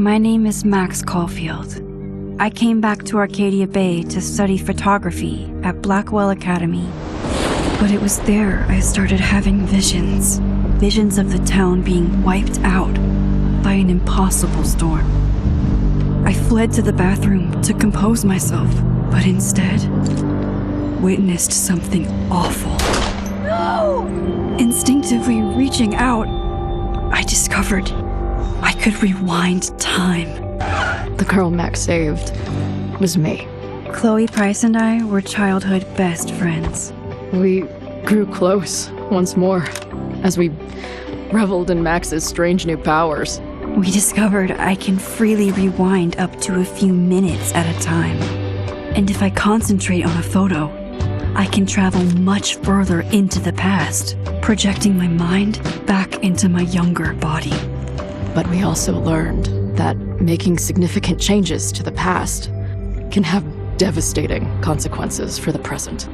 My name is Max Caulfield. I came back to Arcadia Bay to study photography at Blackwell Academy. But it was there I started having visions. Visions of the town being wiped out by an impossible storm. I fled to the bathroom to compose myself, but instead witnessed something awful. No! Instinctively reaching out, I discovered I could rewind time. The girl Max saved was me. Chloe Price and I were childhood best friends. We grew close once more as we reveled in Max's strange new powers. We discovered I can freely rewind up to a few minutes at a time. And if I concentrate on a photo, I can travel much further into the past, projecting my mind back into my younger body. But we also learned that making significant changes to the past can have devastating consequences for the present.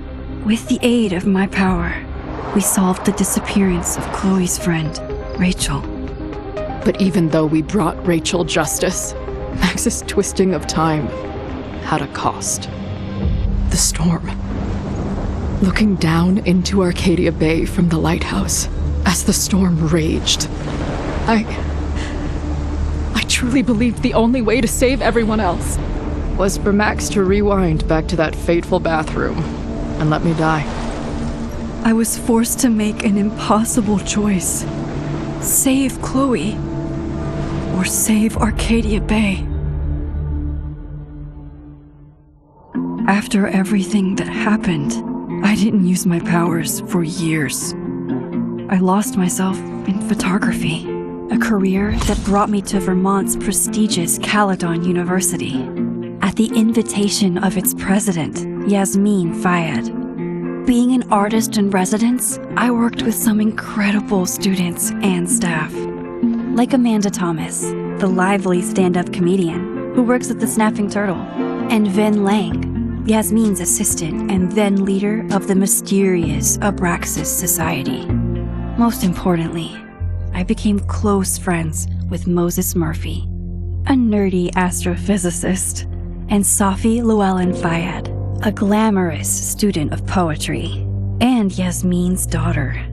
With the aid of my power, we solved the disappearance of Chloe's friend, Rachel. But even though we brought Rachel justice, Max's twisting of time had a cost. The storm. Looking down into Arcadia Bay from the lighthouse as the storm raged, I truly believed the only way to save everyone else was for Max to rewind back to that fateful bathroom and let me die. I was forced to make an impossible choice. Save Chloe, or save Arcadia Bay. After everything that happened, I didn't use my powers for years. I lost myself in photography, a career that brought me to Vermont's prestigious Caledon University, at the invitation of its president, Yasmin Fayed. Being an artist in residence, I worked with some incredible students and staff, like Amanda Thomas, the lively stand-up comedian who works at the Snapping Turtle, and Vin Lang, Yasmin's assistant and then leader of the mysterious Abraxas Society. Most importantly, I became close friends with Moses Murphy, a nerdy astrophysicist, and Safi Llewellyn Fayed, a glamorous student of poetry, and Yasmin's daughter.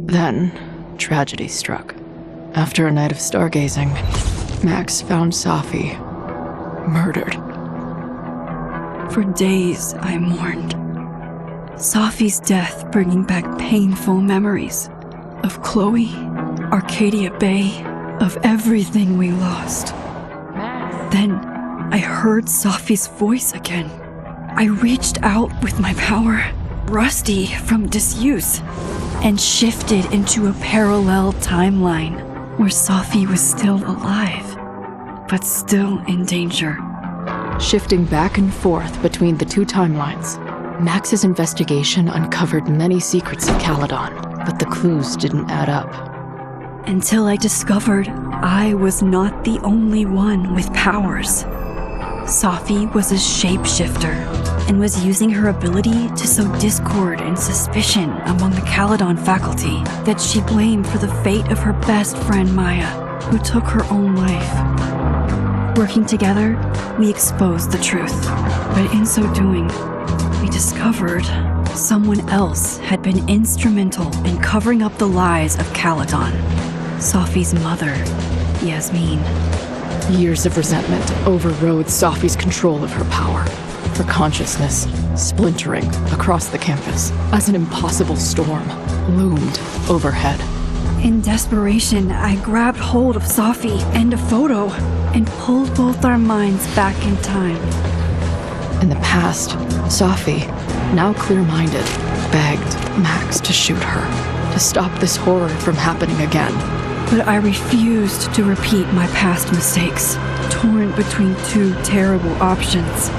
Then, tragedy struck. After a night of stargazing, Max found Safi murdered. For days, I mourned. Safi's death bringing back painful memories of Chloe, Arcadia Bay, of everything we lost. Then, I heard Safi's voice again. I reached out with my power, rusty from disuse, and shifted into a parallel timeline where Safi was still alive, but still in danger. Shifting back and forth between the two timelines, Max's investigation uncovered many secrets of Caledon, but the clues didn't add up. Until I discovered I was not the only one with powers. Safi was a shapeshifter and was using her ability to sow discord and suspicion among the Caledon faculty that she blamed for the fate of her best friend Maya, who took her own life. Working together, we exposed the truth, but in so doing, we discovered someone else had been instrumental in covering up the lies of Caledon. Safi's mother, Yasmin. Years of resentment overrode Safi's control of her power, her consciousness splintering across the campus as an impossible storm loomed overhead. In desperation, I grabbed hold of Safi and a photo and pulled both our minds back in time. In the past, Safi, now clear-minded, begged Max to shoot her, to stop this horror from happening again. But I refused to repeat my past mistakes, torn between two terrible options.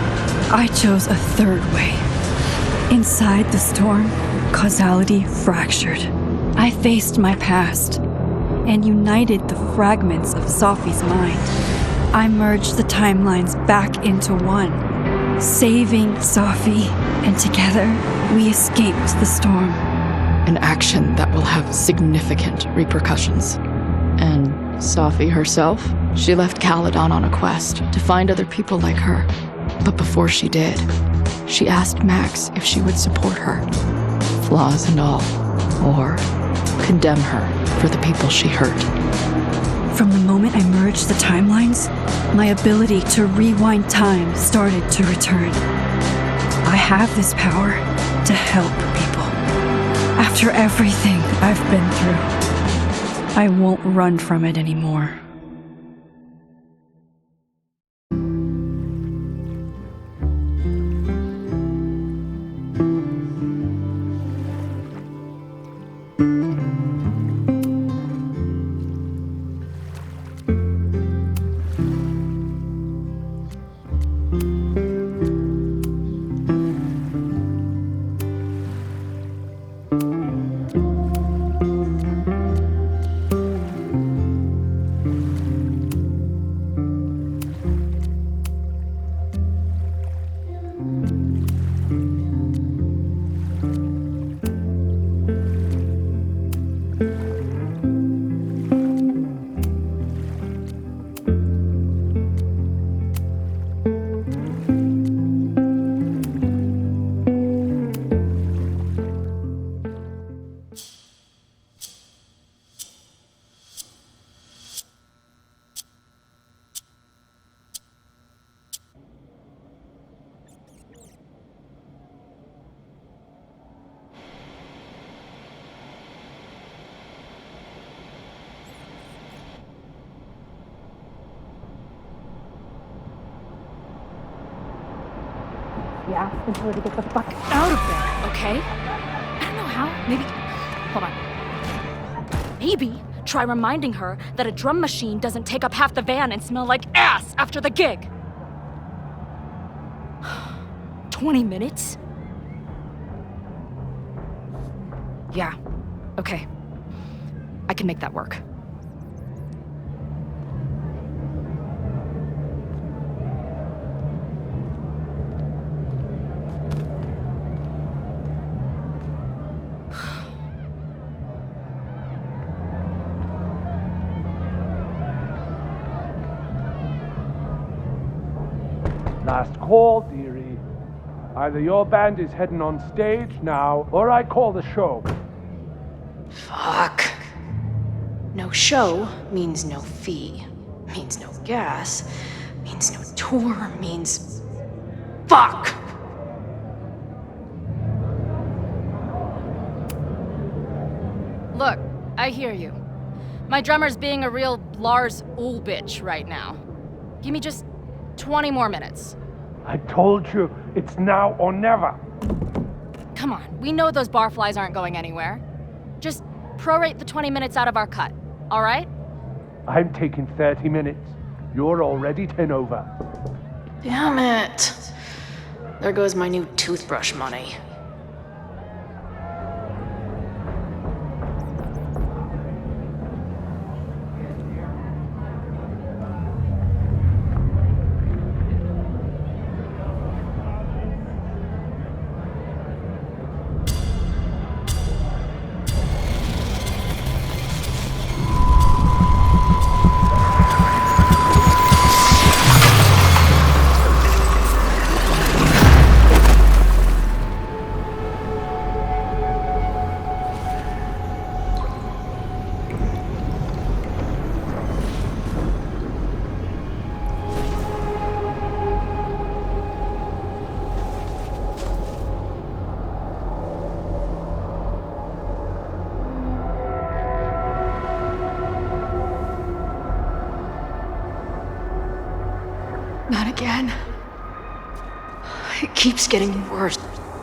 I chose a third way. Inside the storm, causality fractured. I faced my past and united the fragments of Safi's mind. I merged the timelines back into one, saving Safi, and together we escaped the storm. An action that will have significant repercussions. And Safi herself, she left Caledon on a quest to find other people like her. But before she did, she asked Max if she would support her, flaws and all, or condemn her for the people she hurt. From the moment I merged the timelines, my ability to rewind time started to return. I have this power to help people. After everything I've been through, I won't run from it anymore. You asked her to get the fuck out of there, okay? I don't know how. Maybe. Hold on. Maybe try reminding her that a drum machine doesn't take up half the van and smell like ass after the gig. 20 minutes? Yeah. Okay. I can make that work. Last call, dearie. Either your band is heading on stage now, or I call the show. Fuck. No show means no fee. Means no gas. Means no tour. Means... Fuck! Look, I hear you. My drummer's being a real Lars Ulrich right now. Give me just 20 more minutes. I told you, it's now or never. Come on, we know those barflies aren't going anywhere. Just prorate the 20 minutes out of our cut, all right? I'm taking 30 minutes. You're already 10 over. Damn it. There goes my new toothbrush money. Not again. It keeps getting worse.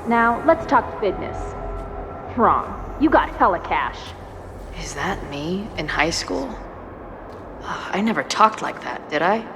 Now, let's talk business. Wrong. You got hella cash. Is that me in high school? I never talked like that, did I?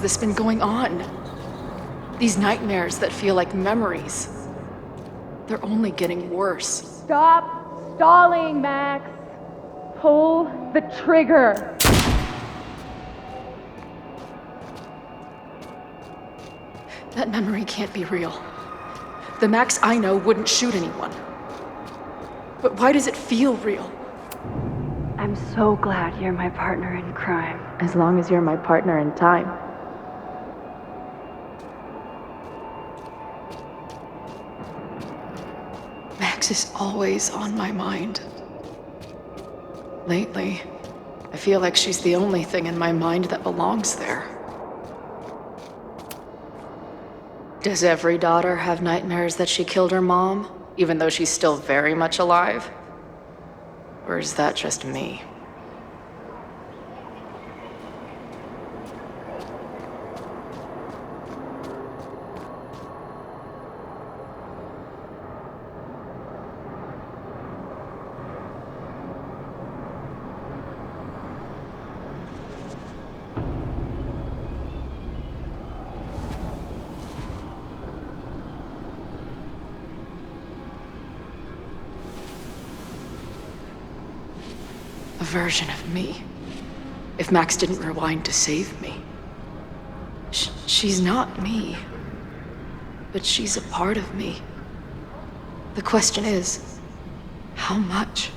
this been going on? These nightmares that feel like memories. They're only getting worse. Stop stalling, Max. Pull the trigger. That memory can't be real. The Max I know wouldn't shoot anyone. But why does it feel real? I'm so glad you're my partner in crime. As long as you're my partner in time. Max is always on my mind. Lately, I feel like she's the only thing in my mind that belongs there. Does every daughter have nightmares that she killed her mom, even though she's still very much alive? Or is that just me? A version of me. If Max didn't rewind to save me. She's not me. But she's a part of me. The question is, how much?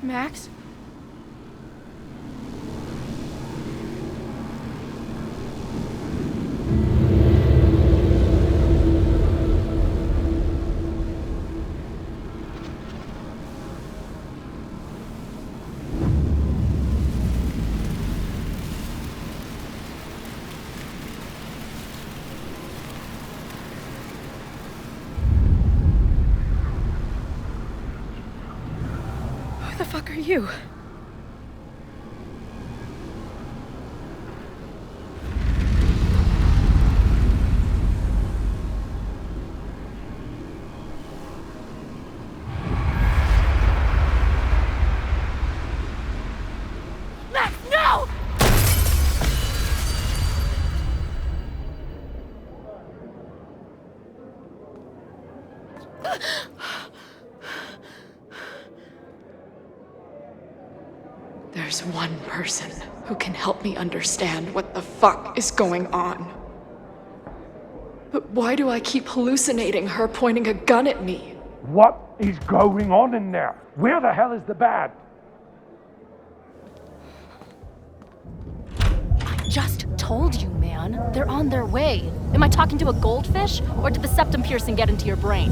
Max? Who the fuck are you? Max, no! There's one person who can help me understand what the fuck is going on. But why do I keep hallucinating her pointing a gun at me? What is going on in there? Where the hell is the band? I just told you, man. They're on their way. Am I talking to a goldfish, or did the septum piercing get into your brain?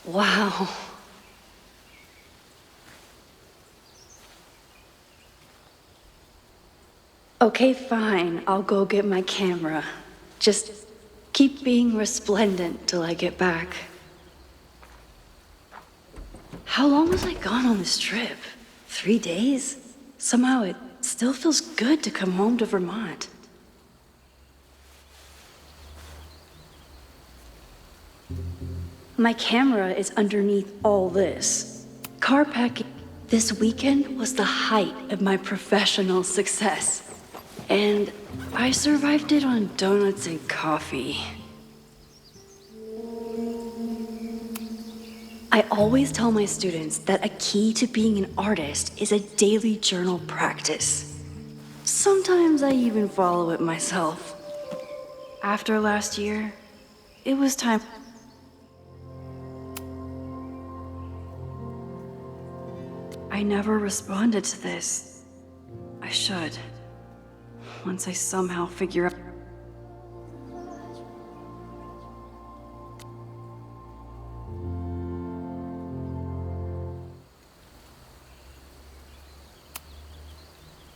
Wow. Okay, fine. I'll go get my camera. Just keep being resplendent till I get back. How long was I gone on this trip? 3 days? Somehow it still feels good to come home to Vermont. My camera is underneath all this. Car packing this weekend was the height of my professional success. And I survived it on donuts and coffee. I always tell my students that a key to being an artist is a daily journal practice. Sometimes I even follow it myself. After last year, it was time. I never responded to this. I should. Once I somehow figure out.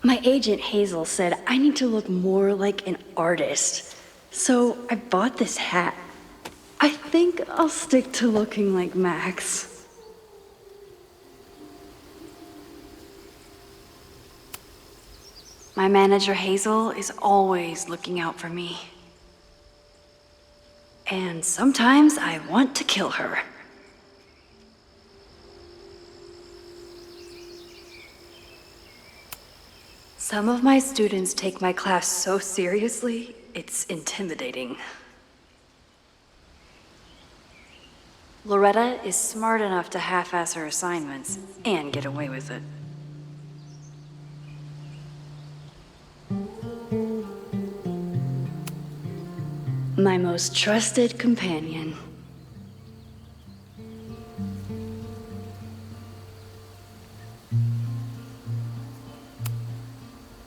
My agent Hazel said I need to look more like an artist. So I bought this hat. I think I'll stick to looking like Max. My manager Hazel is always looking out for me. And sometimes I want to kill her. Some of my students take my class so seriously, it's intimidating. Loretta is smart enough to half-ass her assignments and get away with it. My most trusted companion.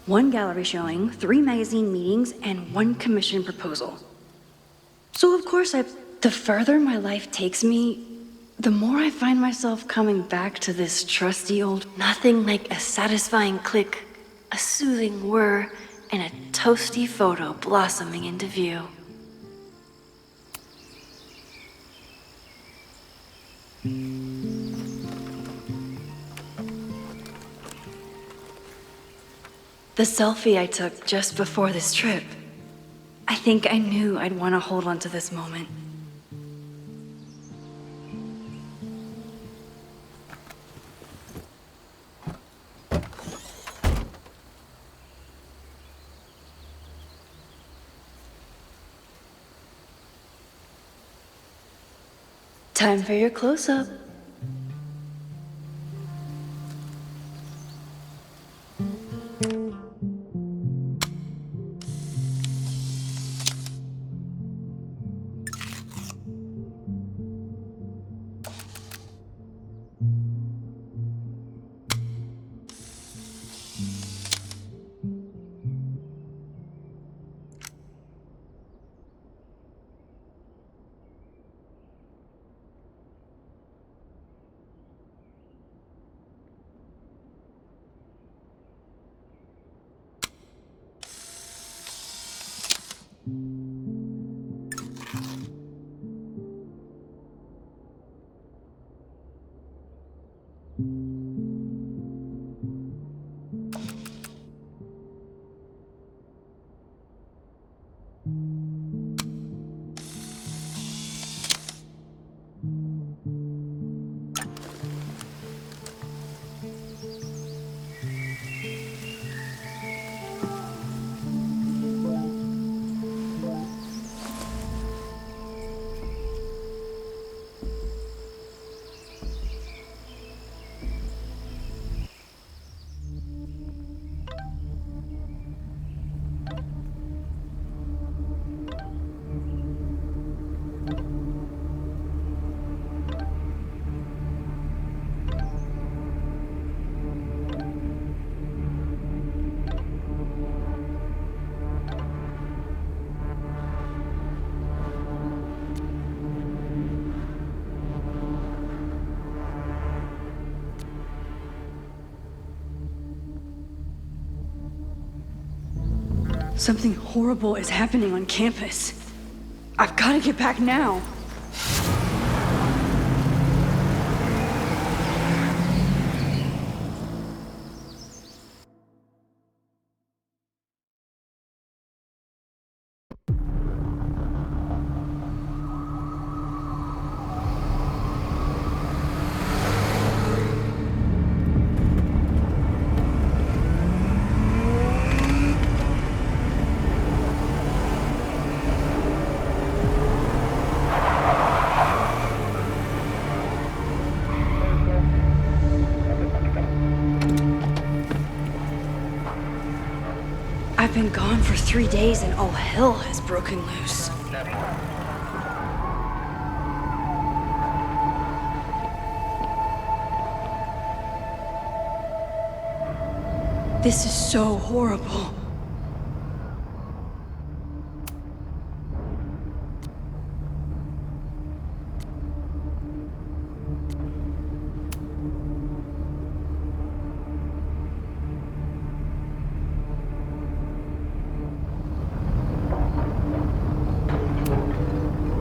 One gallery showing, 3 magazine meetings, and 1 commission proposal. So of course the further my life takes me, the more I find myself coming back to this trusty old nothing like a satisfying click, a soothing whir, and a toasty photo blossoming into view. The selfie I took just before this trip. I think I knew I'd want to hold on to this moment. Time for your close-up. Something horrible is happening on campus. I've got to get back now. I've been gone for 3 days and all hell has broken loose. This is so horrible.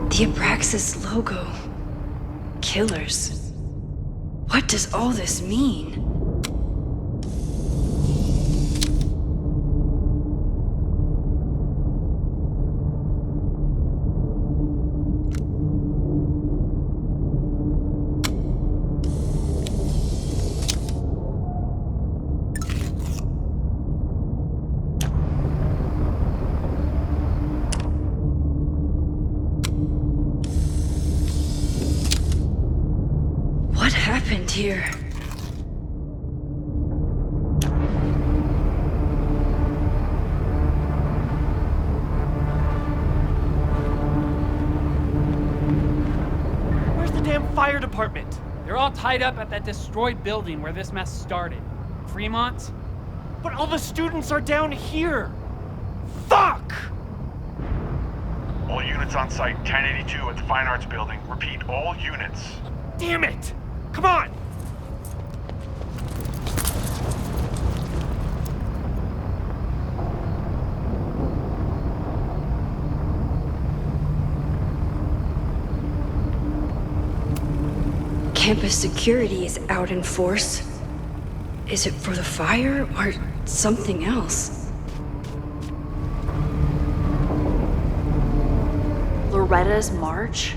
The Abraxas logo. Killers. What does all this mean? What happened here? Where's the damn fire department? They're all tied up at that destroyed building where this mess started. Fremont? But all the students are down here. Fuck! All units on site, 1082 at the Fine Arts Building. Repeat, all units. Damn it! Come on! Campus security is out in force. Is it for the fire or something else? Loretta's march?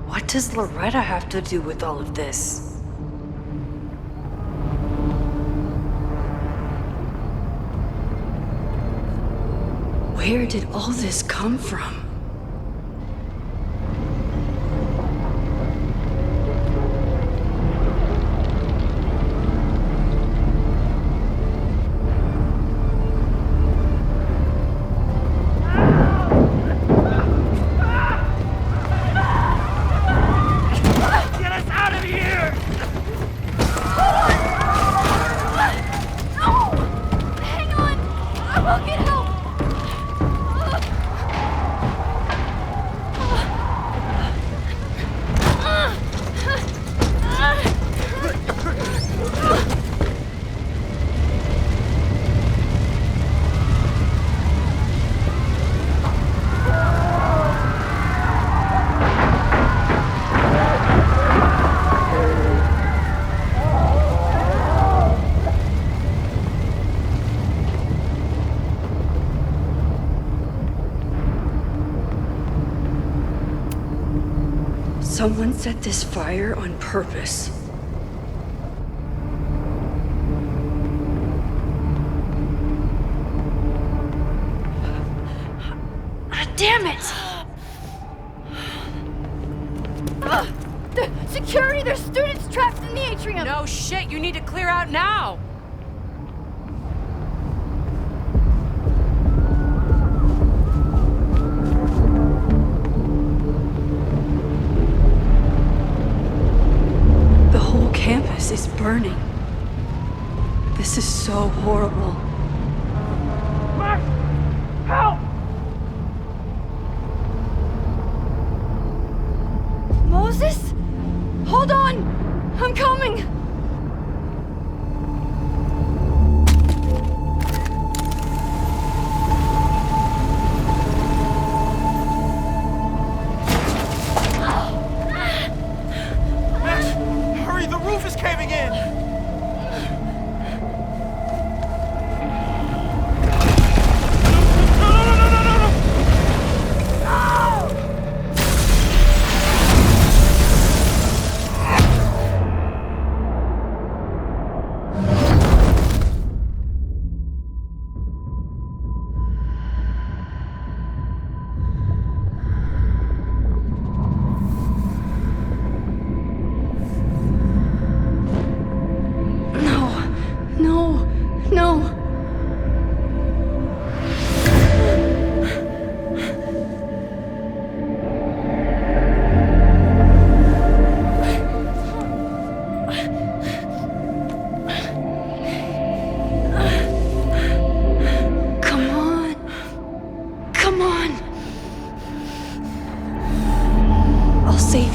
What does Loretta have to do with all of this? Where did all this come from? Someone set this fire on purpose. Damn it! The security! There's students trapped in the atrium! No shit, you need to clear out now! The whole campus is burning. This is so horrible. Max! Help! Moses? Hold on! I'm coming!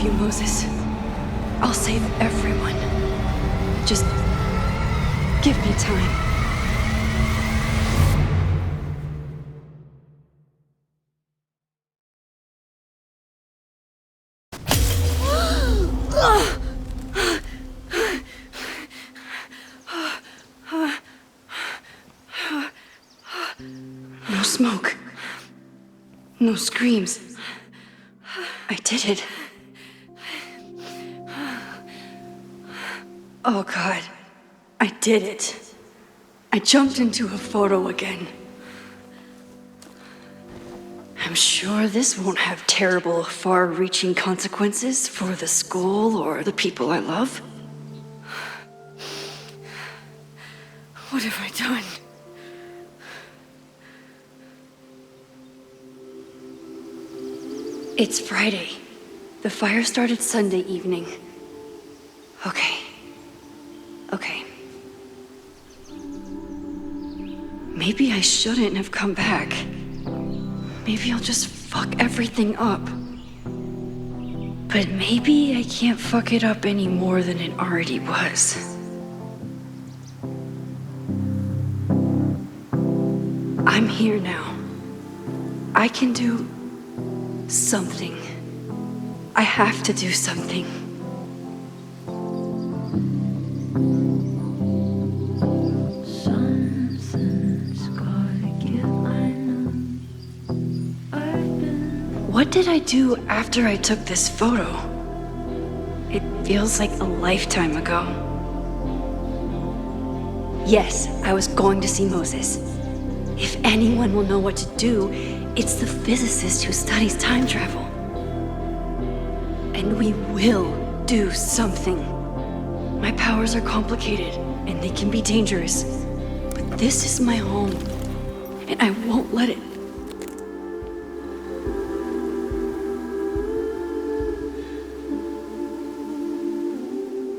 save you, Moses. I'll save everyone. Just give me time. No smoke. No screams. I did it. Oh God, I did it. I jumped into a photo again. I'm sure this won't have terrible, far-reaching consequences for the school or the people I love. What have I done? It's Friday. The fire started Sunday evening. Okay. Maybe I shouldn't have come back. Maybe I'll just fuck everything up. But maybe I can't fuck it up any more than it already was. I'm here now. I can do something. I have to do something. What did I do after I took this photo? It feels like a lifetime ago. Yes, I was going to see Moses. If anyone will know what to do, it's the physicist who studies time travel. And we will do something. My powers are complicated, and they can be dangerous. But this is my home, and I won't let it.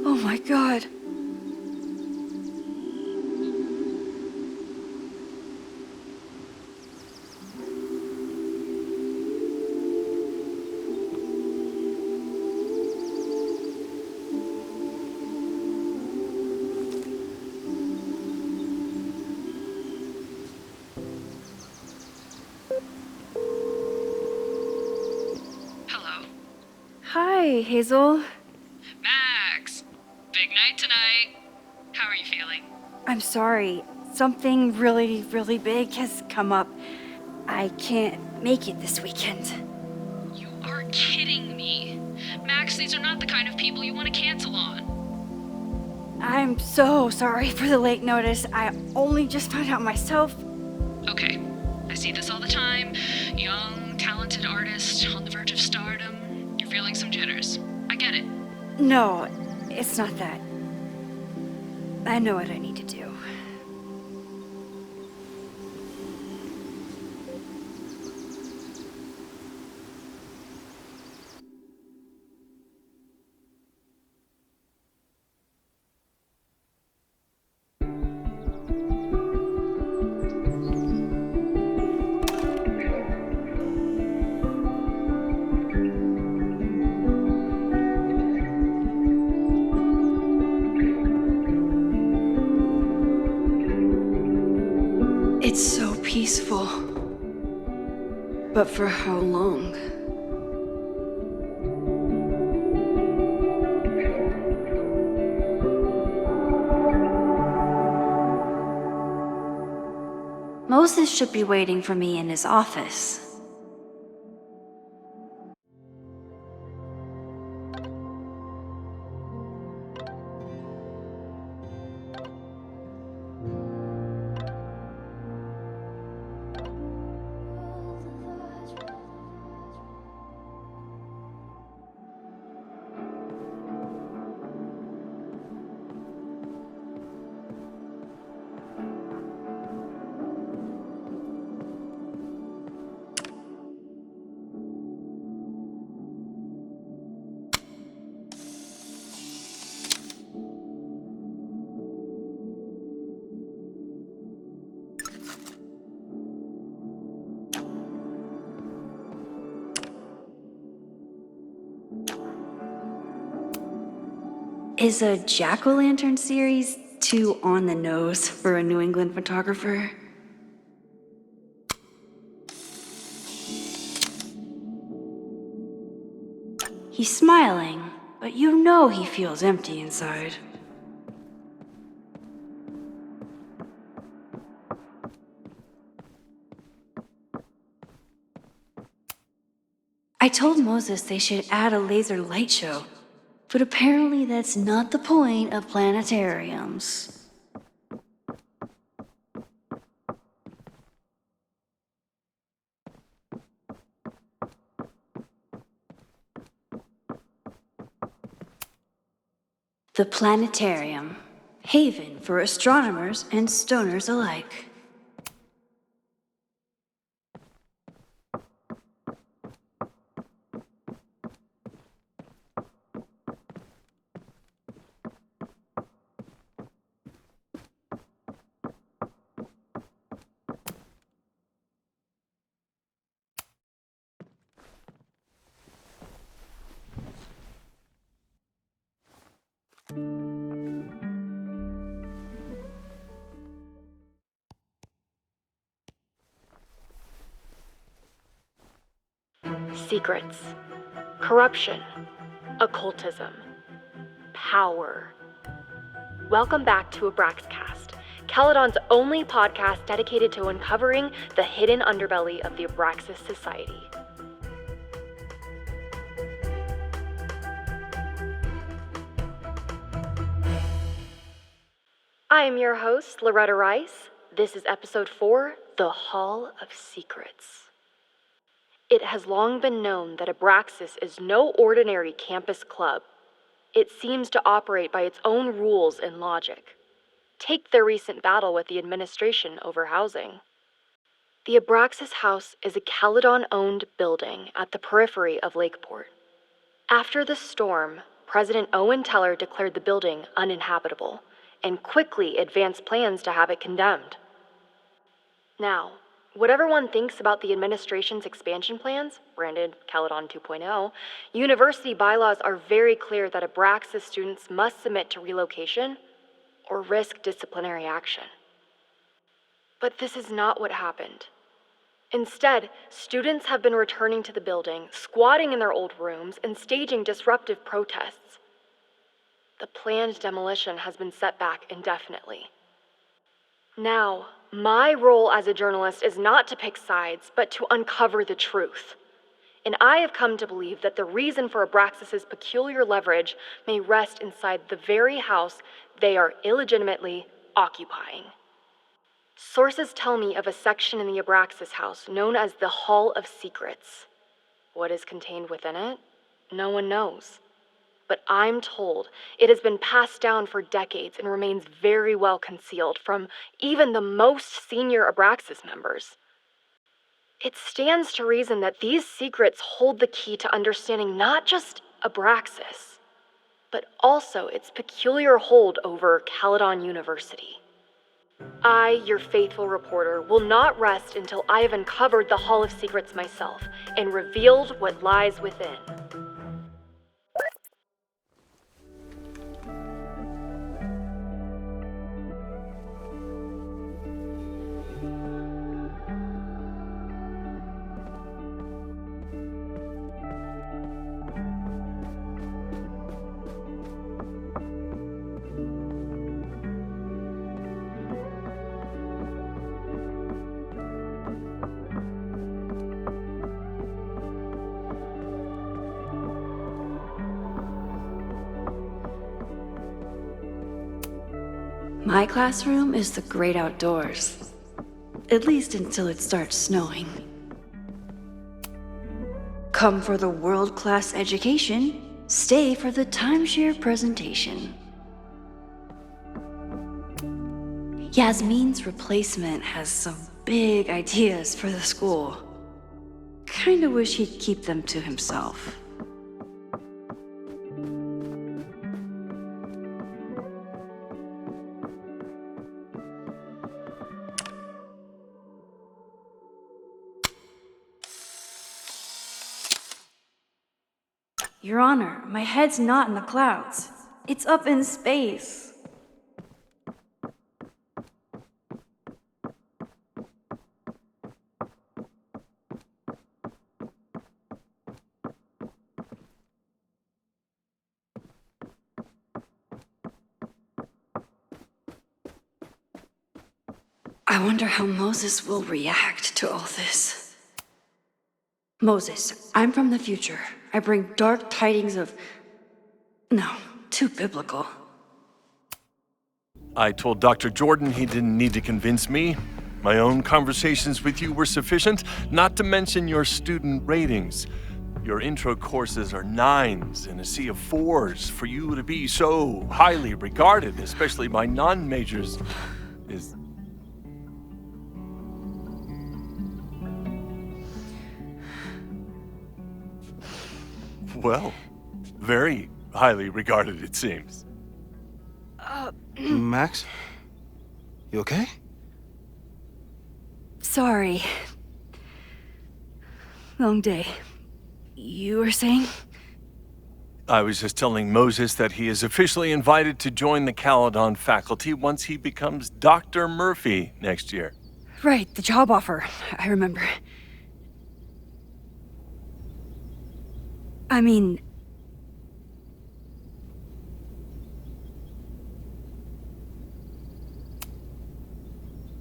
Oh my God. Hello. Hi, Hazel. Max! Big night tonight. How are you feeling? I'm sorry. Something really, really big has come up. I can't make it this weekend. You are kidding me. Max, these are not the kind of people you want to cancel on. I'm so sorry for the late notice. I only just found out myself. Okay, I see this all the time. Young, talented artist on the verge of stardom. You're feeling some jitters. I get it. No, it's not that. I know what I need to do. It's so peaceful. But for how long? Moses should be waiting for me in his office. Is a jack-o'-lantern series too on the nose for a New England photographer? He's smiling, but you know he feels empty inside. I told Moses they should add a laser light show, but apparently that's not the point of planetariums. The planetarium, haven for astronomers and stoners alike. Secrets, corruption, occultism, power. Welcome back to Abraxcast, Caledon's only podcast dedicated to uncovering the hidden underbelly of the Abraxas Society. I am your host, Loretta Rice. This is episode 4, The Hall of Secrets. It has long been known that Abraxas is no ordinary campus club. It seems to operate by its own rules and logic. Take their recent battle with the administration over housing. The Abraxas House is a Caledon-owned building at the periphery of Lakeport. After the storm, President Owen Teller declared the building uninhabitable and quickly advanced plans to have it condemned. Now, whatever one thinks about the administration's expansion plans, branded Caledon 2.0, university bylaws are very clear that Abraxas students must submit to relocation or risk disciplinary action. But this is not what happened. Instead, students have been returning to the building, squatting in their old rooms, and staging disruptive protests. The planned demolition has been set back indefinitely. Now, my role as a journalist is not to pick sides, but to uncover the truth. And I have come to believe that the reason for Abraxas's peculiar leverage may rest inside the very house they are illegitimately occupying. Sources tell me of a section in the Abraxas house known as the Hall of Secrets. What is contained within it? No one knows. But I'm told it has been passed down for decades and remains very well concealed from even the most senior Abraxas members. It stands to reason that these secrets hold the key to understanding not just Abraxas, but also its peculiar hold over Caledon University. I, your faithful reporter, will not rest until I have uncovered the Hall of Secrets myself and revealed what lies within. My classroom is the great outdoors. At least until it starts snowing. Come for the world-class education, stay for the timeshare presentation. Yasmin's replacement has some big ideas for the school. Kinda wish he'd keep them to himself. Your Honor, my head's not in the clouds. It's up in space. I wonder how Moses will react to all this. Moses, I'm from the future. I bring dark tidings of... No, too biblical. I told Dr. Jordan he didn't need to convince me. My own conversations with you were sufficient, not to mention your student ratings. Your intro courses are 9s in a sea of 4s. For you to be so highly regarded, especially by non-majors, is... well, very highly regarded, it seems. Max? You okay? Sorry. Long day. You were saying? I was just telling Moses that he is officially invited to join the Caledon faculty once he becomes Dr. Murphy next year. Right, the job offer. I remember. I mean...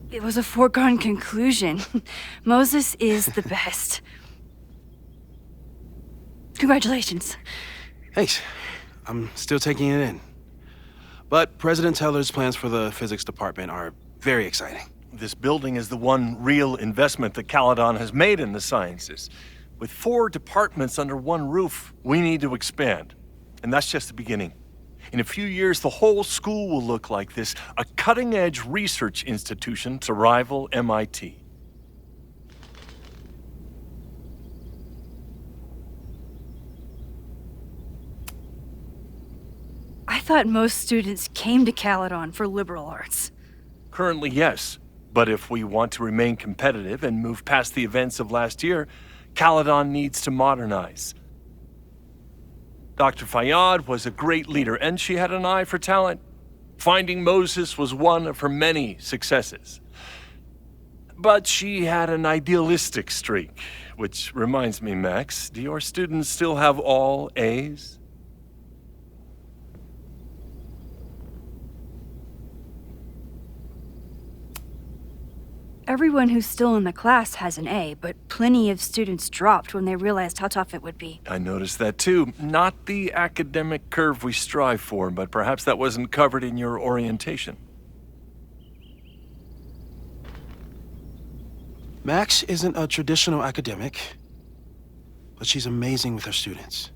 it was a foregone conclusion. Moses is the best. Congratulations. Thanks. I'm still taking it in. But President Teller's plans for the physics department are very exciting. This building is the one real investment that Caledon has made in the sciences. With 4 departments under one roof, we need to expand. And that's just the beginning. In a few years, the whole school will look like this, a cutting-edge research institution to rival MIT. I thought most students came to Caledon for liberal arts. Currently, yes. But if we want to remain competitive and move past the events of last year, Caledon needs to modernize. Dr. Fayyad was a great leader, and she had an eye for talent. Finding Moses was one of her many successes. But she had an idealistic streak, which reminds me, Max, do your students still have all A's? Everyone who's still in the class has an A, but plenty of students dropped when they realized how tough it would be. I noticed that too. Not the academic curve we strive for, but perhaps that wasn't covered in your orientation. Max isn't a traditional academic, but she's amazing with her students.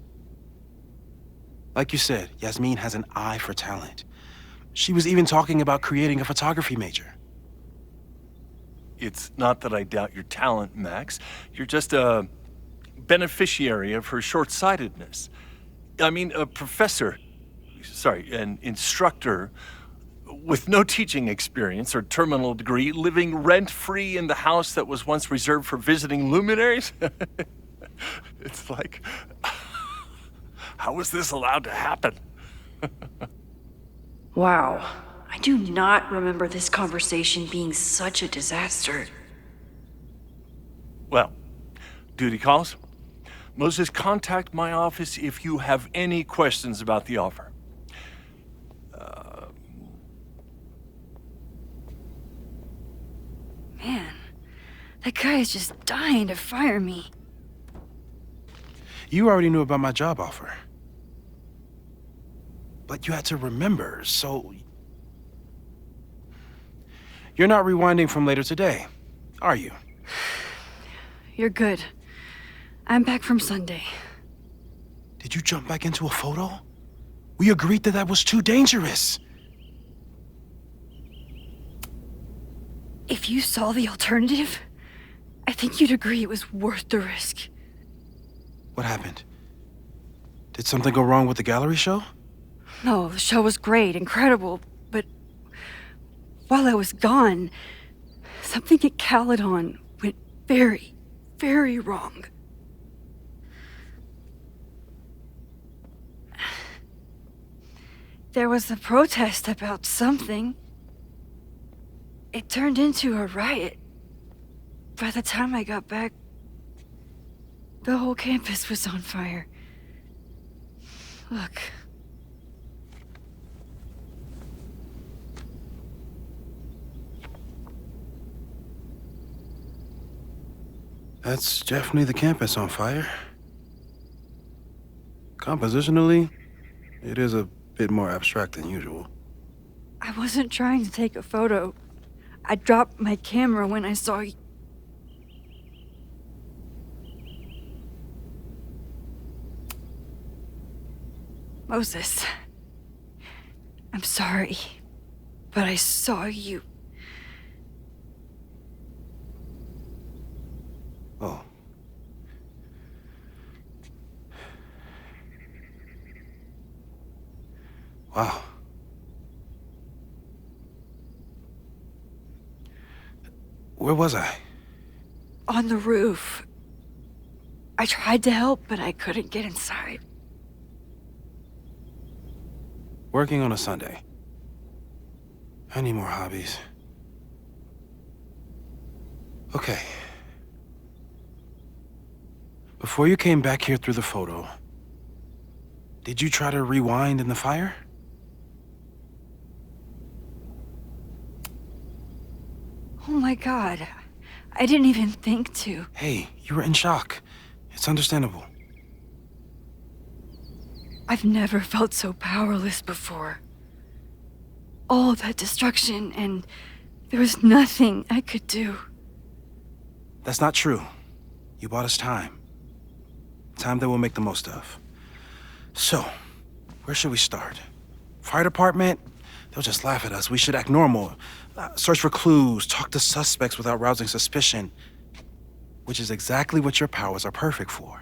Like you said, Yasmin has an eye for talent. She was even talking about creating a photography major. It's not that I doubt your talent, Max. You're just a beneficiary of her short-sightedness. I mean, an instructor with no teaching experience or terminal degree, living rent-free in the house that was once reserved for visiting luminaries? It's like, how was this allowed to happen? Wow. I do not remember this conversation being such a disaster. Well, duty calls. Moses, contact my office if you have any questions about the offer. Man, that guy is just dying to fire me. You already knew about my job offer. But you had to remember, so... You're not rewinding from later today, are you? You're good. I'm back from Sunday. Did you jump back into a photo? We agreed that that was too dangerous. If you saw the alternative, I think you'd agree it was worth the risk. What happened? Did something go wrong with the gallery show? No, the show was great, incredible, but while I was gone, something at Caledon went very, very wrong. there was a protest about something. It turned into a riot. By the time I got back, the whole campus was on fire. Look. That's definitely the campus on fire. Compositionally, it is a bit more abstract than usual. I wasn't trying to take a photo. I dropped my camera when I saw you. Moses, I'm sorry, but I saw you. Oh. Wow. Where was I? On the roof. I tried to help, but I couldn't get inside. Working on a Sunday. I need more hobbies. Okay. Before you came back here through the photo, did you try to rewind in the fire? Oh my God. I didn't even think to. Hey, you were in shock. It's understandable. I've never felt so powerless before. All that destruction, and there was nothing I could do. That's not true. You bought us time. Time that we'll make the most of. So, where should we start? Fire department? They'll just laugh at us. We should act normal. Search for clues, talk to suspects without rousing suspicion. Which is exactly what your powers are perfect for.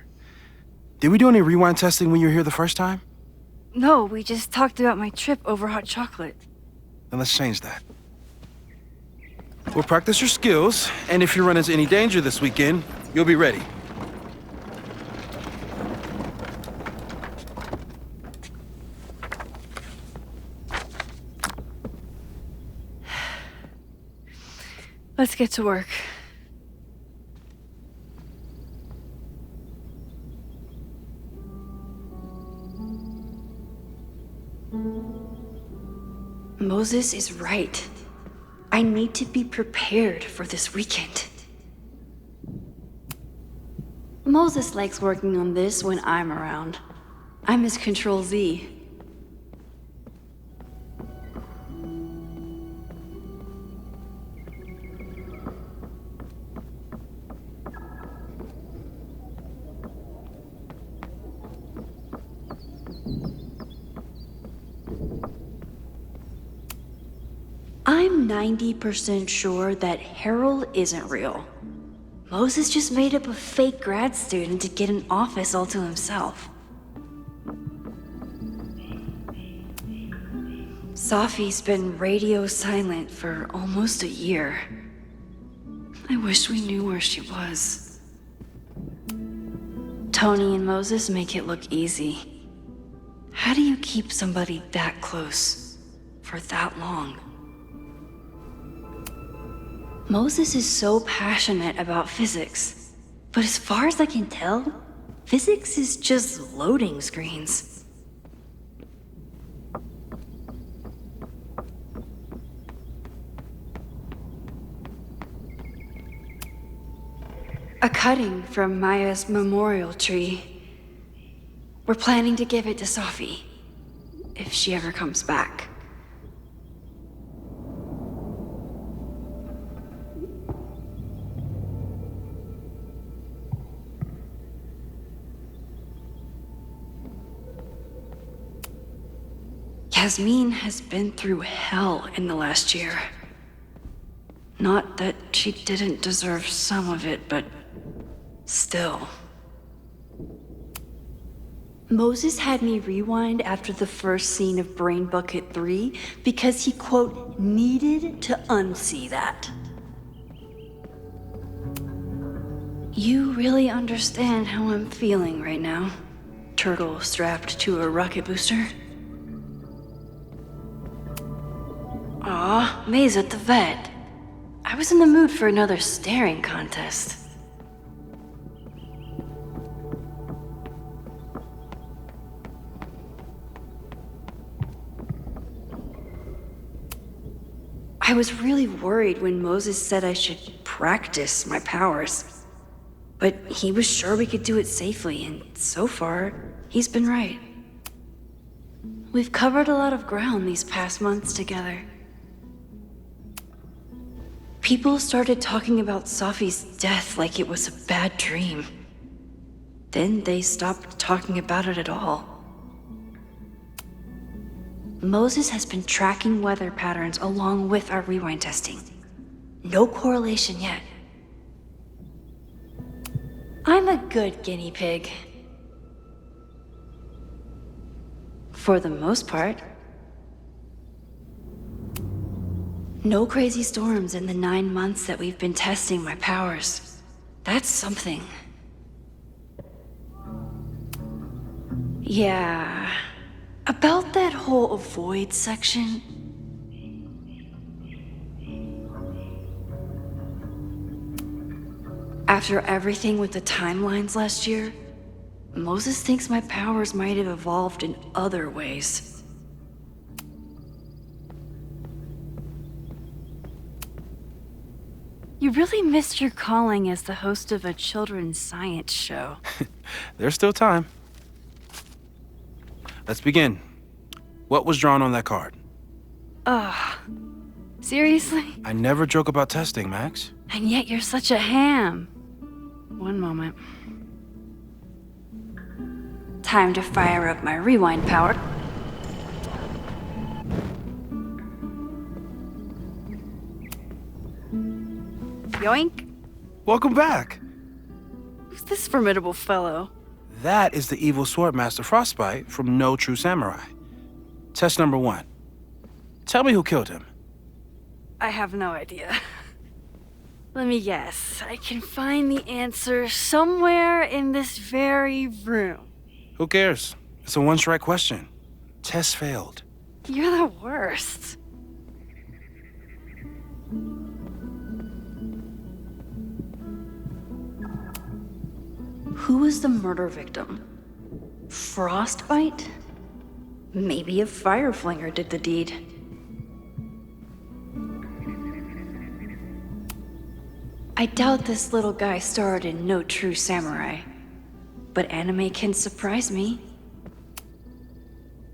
Did we do any rewind testing when you were here the first time? No, we just talked about my trip over hot chocolate. Then let's change that. We'll practice your skills, and if you run into any danger this weekend, you'll be ready. Let's get to work. Moses is right. I need to be prepared for this weekend. Moses likes working on this when I'm around. I'm his Control Z. I'm 90% sure that Harold isn't real. Moses just made up a fake grad student to get an office all to himself. Safi's been radio silent for almost a year. I wish we knew where she was. Tony and Moses make it look easy. How do you keep somebody that close for that long? Moses is so passionate about physics, but as far as I can tell, physics is just loading screens. A cutting from Maya's memorial tree. We're planning to give it to Safi, if she ever comes back. Yasmin has been through hell in the last year. Not that she didn't deserve some of it, but still. Moses had me rewind after the first scene of Brain Bucket 3 because he, quote, needed to unsee that. You really understand how I'm feeling right now, turtle strapped to a rocket booster? Maze at the vet. I was in the mood for another staring contest. I was really worried when Moses said I should practice my powers. But he was sure we could do it safely, and so far, he's been right. We've covered a lot of ground these past months together. People started talking about Safi's death like it was a bad dream. Then they stopped talking about it at all. Moses has been tracking weather patterns along with our rewind testing. No correlation yet. I'm a good guinea pig. For the most part. No crazy storms in the 9 months that we've been testing my powers. That's something. Yeah. About that whole avoid section. After everything with the timelines last year, Moses thinks my powers might have evolved in other ways. You really missed your calling as the host of a children's science show. There's still time. Let's begin. What was drawn on that card? Ugh. Seriously? I never joke about testing, Max. And yet you're such a ham. One moment. Time to fire up my rewind power. Yoink. Welcome back. Who's this formidable fellow? That is the evil Swordmaster Frostbite from No True Samurai. Test number 1. Tell me who killed him. I have no idea. Let me guess. I can find the answer somewhere in this very room. Who cares? It's a one-strike question. Test failed. You're the worst. Who was the murder victim? Frostbite? Maybe a fireflinger did the deed. I doubt this little guy starred in No True Samurai. But anime can surprise me.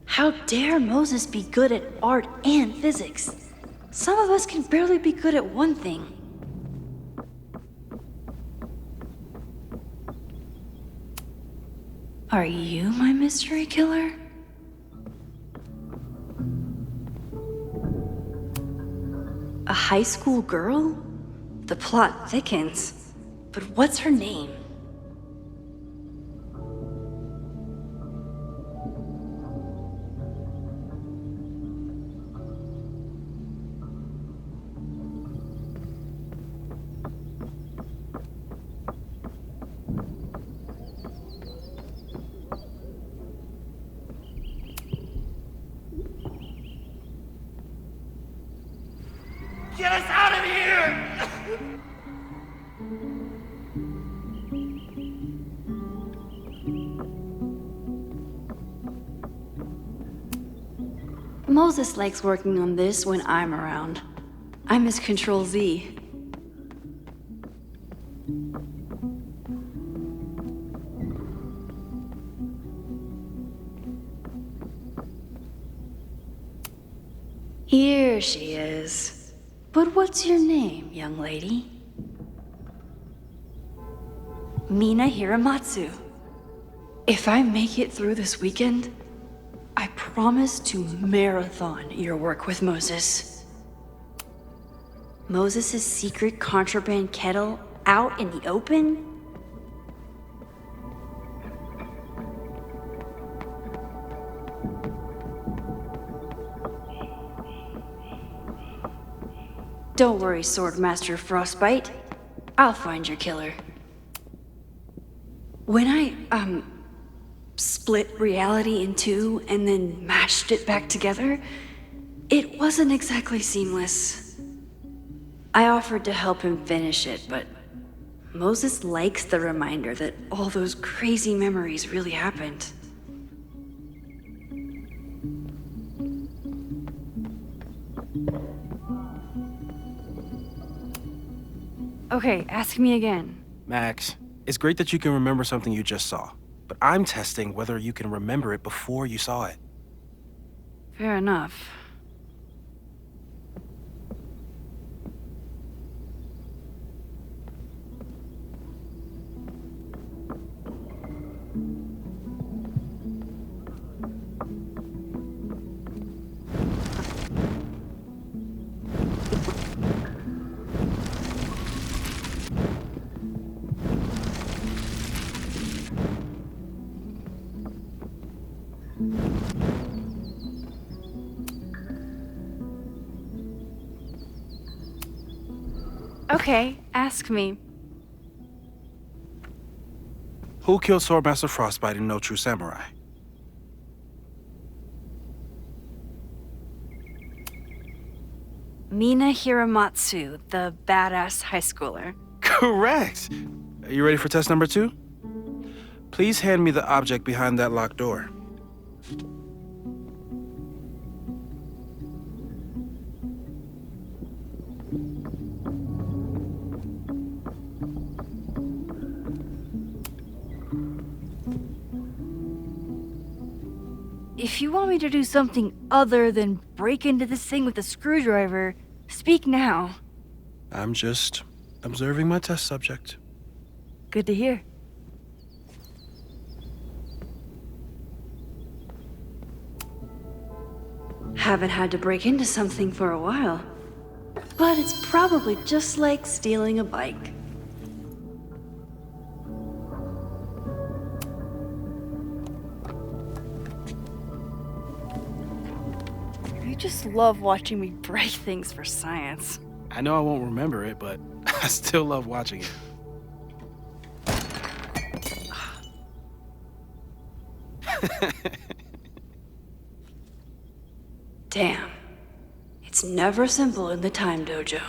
How dare Moses be good at art and physics? Some of us can barely be good at one thing. Are you my mystery killer? A high school girl? The plot thickens. But what's her name? Get us out of here! Moses likes working on this when I'm around. I'm his Control Z. Here she is. But what's your name, young lady? Mina Hiramatsu. If I make it through this weekend, I promise to marathon your work with Moses. Moses' secret contraband kettle out in the open? Don't worry, Swordmaster Frostbite. I'll find your killer. When I, split reality in two and then mashed it back together, It wasn't exactly seamless. I offered to help him finish it, but Moses likes the reminder that all those crazy memories really happened. Okay, ask me again. Max, it's great that you can remember something you just saw, but I'm testing whether you can remember it before you saw it. Fair enough. Okay, ask me. Who killed Swordmaster Frostbite in No True Samurai? Mina Hiramatsu, the badass high schooler. Correct! Are you ready for test number 2? Please hand me the object behind that locked door. If you want me to do something other than break into this thing with a screwdriver, speak now. I'm just observing my test subject. Good to hear. Haven't had to break into something for a while. But it's probably just like stealing a bike. You just love watching me break things for science. I know I won't remember it, but I still love watching it. Damn. It's never simple in the Time Dojo.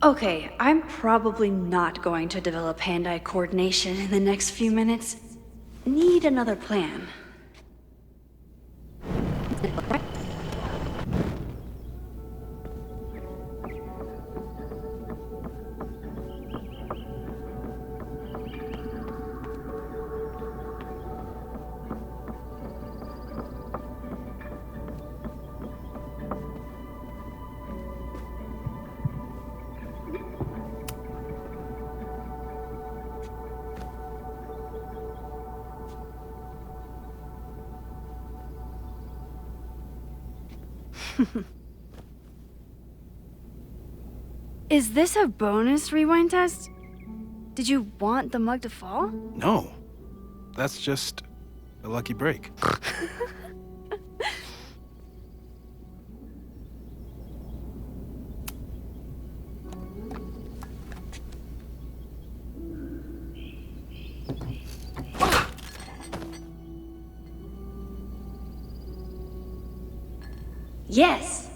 Okay, I'm probably not going to develop hand-eye coordination in the next few minutes. Need another plan. Is this a bonus rewind test? Did you want the mug to fall? No. That's just a lucky break. Yes.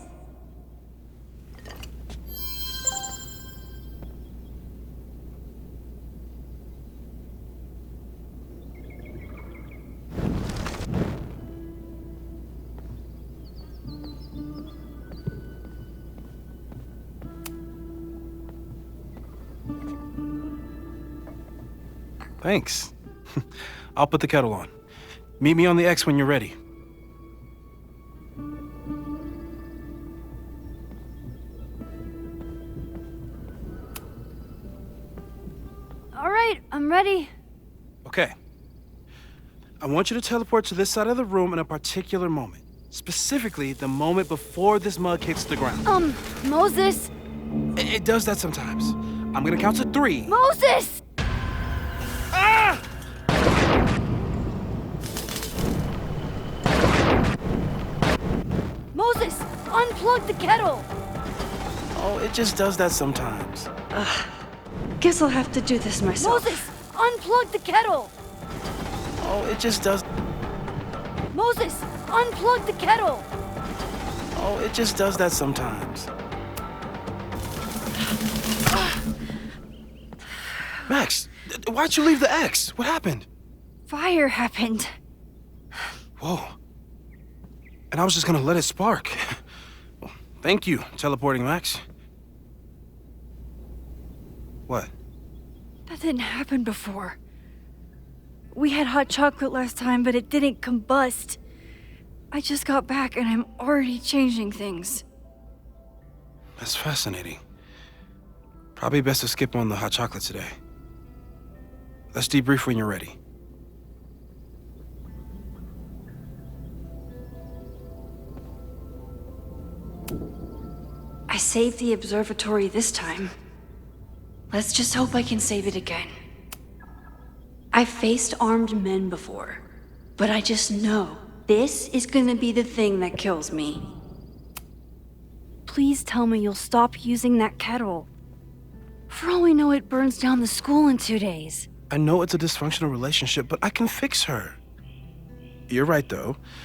Thanks. I'll put the kettle on. Meet me on the X when you're ready. All right, I'm ready. Okay. I want you to teleport to this side of the room in a particular moment. Specifically, the moment before this mug hits the ground. Moses. It does that sometimes. I'm gonna count to 3. Moses! Ah! Moses, unplug the kettle! Oh, it just does that sometimes. Guess I'll have to do this myself. Moses, unplug the kettle! Oh, it just does. Moses, unplug the kettle! Oh, it just does that sometimes. Max, why'd you leave the X? What happened? Fire happened. Whoa. And I was just gonna let it spark. Well, thank you, teleporting Max. What? That didn't happen before. We had hot chocolate last time, but it didn't combust. I just got back and I'm already changing things. That's fascinating. Probably best to skip on the hot chocolate today. Let's debrief when you're ready. I saved the observatory this time. Let's just hope I can save it again. I've faced armed men before, but I just know this is gonna be the thing that kills me. Please tell me you'll stop using that kettle. For all we know, it burns down the school in 2 days. I know it's a dysfunctional relationship, but I can fix her. You're right, though.